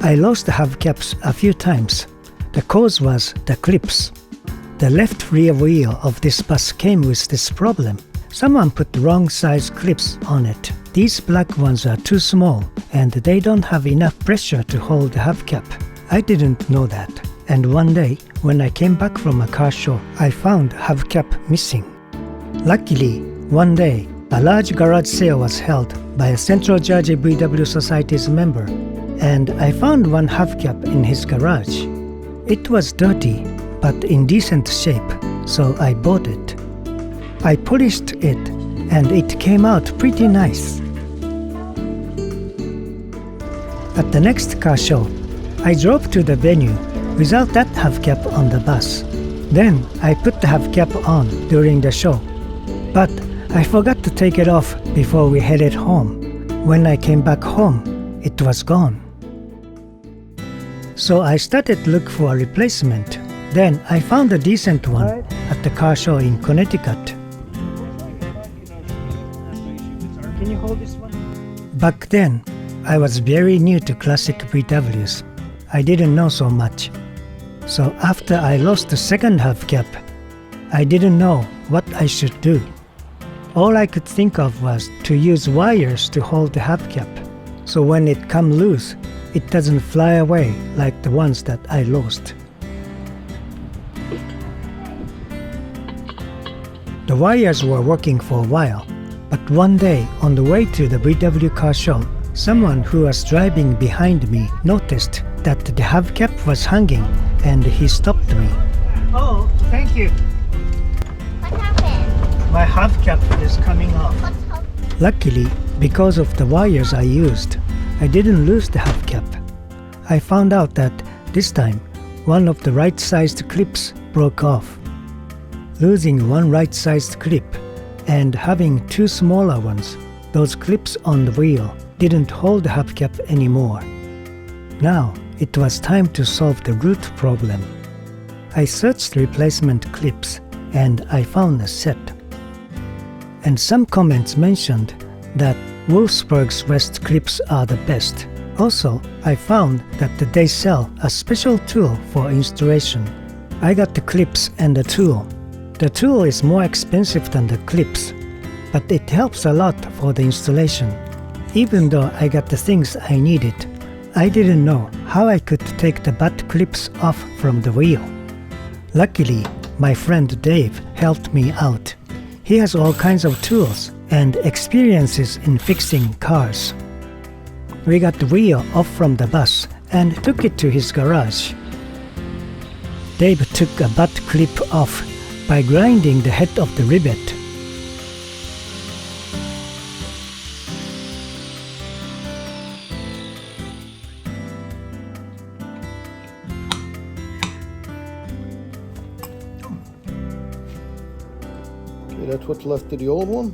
I lost the hubcaps a few times. The cause was the clips. The left rear wheel of this bus came with this problem. Someone put the wrong size clips on it. These black ones are too small and they don't have enough pressure to hold the hubcap. I didn't know that. And one day, when I came back from a car show, I found hubcap missing. Luckily, one day, a large garage sale was held by a Central Jersey VW Society's member, and I found one hubcap in his garage. It was dirty, but in decent shape, so I bought it. I polished it, and it came out pretty nice. At the next car show, I drove to the venue without that hubcap on the bus. Then I put the hubcap on during the show, but I forgot to take it off before we headed home. When I came back home, it was gone. So I started to look for a replacement. Then I found a decent one at the car show in Connecticut. Can you hold this one? Back then, I was very new to Classic VWs. I didn't know so much. So after I lost the second hubcap, I didn't know what I should do. All I could think of was to use wires to hold the hubcap, so when it comes loose, it doesn't fly away like the ones that I lost. The wires were working for a while, but one day on the way to the VW car show, someone who was driving behind me noticed that the hubcap was hanging and he stopped me. Oh, thank you. What happened? My hubcap is coming off. What's happened? Luckily, because of the wires I used, I didn't lose the hubcap. I found out that this time, one of the right-sized clips broke off. Losing one right-sized clip and having two smaller ones, those clips on the wheel didn't hold the hubcap anymore. Now, it was time to solve the root problem. I searched replacement clips and I found a set. And some comments mentioned that Wolfsburg West clips are the best. Also, I found that they sell a special tool for installation. I got the clips and the tool. The tool is more expensive than the clips, but it helps a lot for the installation. Even though I got the things I needed, I didn't know how I could take the butt clips off from the wheel. Luckily, my friend Dave helped me out. He has all kinds of tools and experiences in fixing cars. We got the wheel off from the bus and took it to his garage. Dave took a butt clip off by grinding the head of the rivet. Okay, that's what's left of the old one.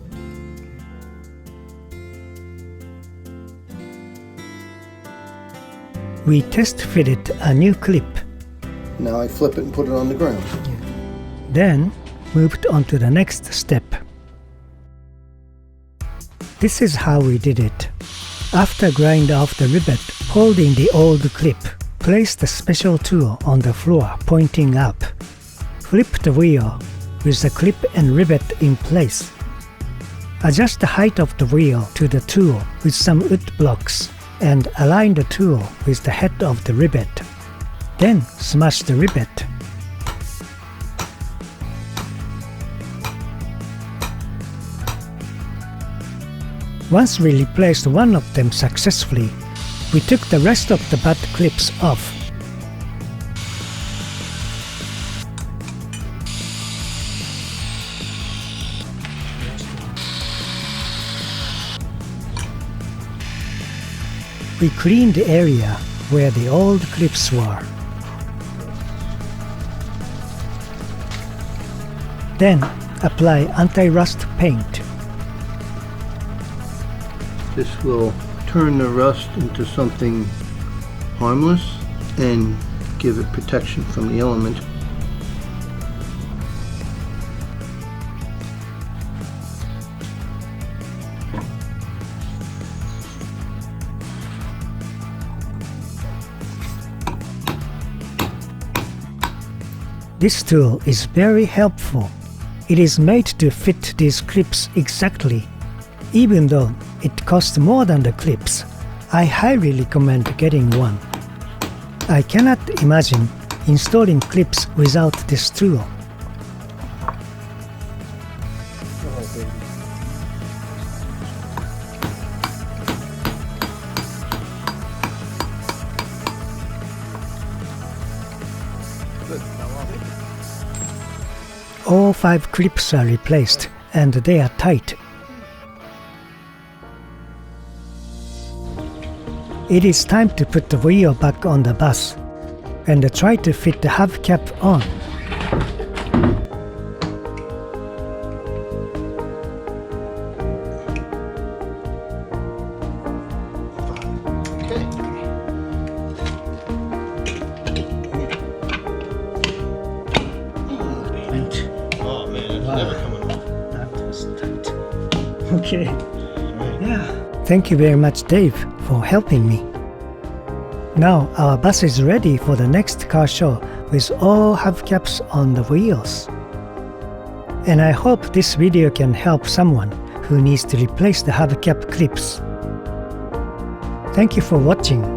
We test fitted a new clip. Now I flip it and put it on the ground. Then moved on to the next step. This is how we did it. After grind off the rivet holding the old clip, place the special tool on the floor pointing up. Flip the wheel with the clip and rivet in place. Adjust the height of the wheel to the tool with some wood blocks and align the tool with the head of the rivet. Then smash the rivet. Once we replaced one of them successfully, we took the rest of the butt clips off. We cleaned the area where the old clips were. Then apply anti-rust paint. This will turn the rust into something harmless and give it protection from the element. This tool is very helpful. It is made to fit these clips exactly. Even though it costs more than the clips, I highly recommend getting one. I cannot imagine installing clips without this tool. All 5 clips are replaced and they are tight. It is time to put the wheel back on the bus and try to fit the hubcap on. Oh man, it's never coming off. That was tight. Okay. Yeah. Thank you very much, Dave, for helping me. Now our bus is ready for the next car show with all hubcaps on the wheels. And I hope this video can help someone who needs to replace the hubcap clips. Thank you for watching.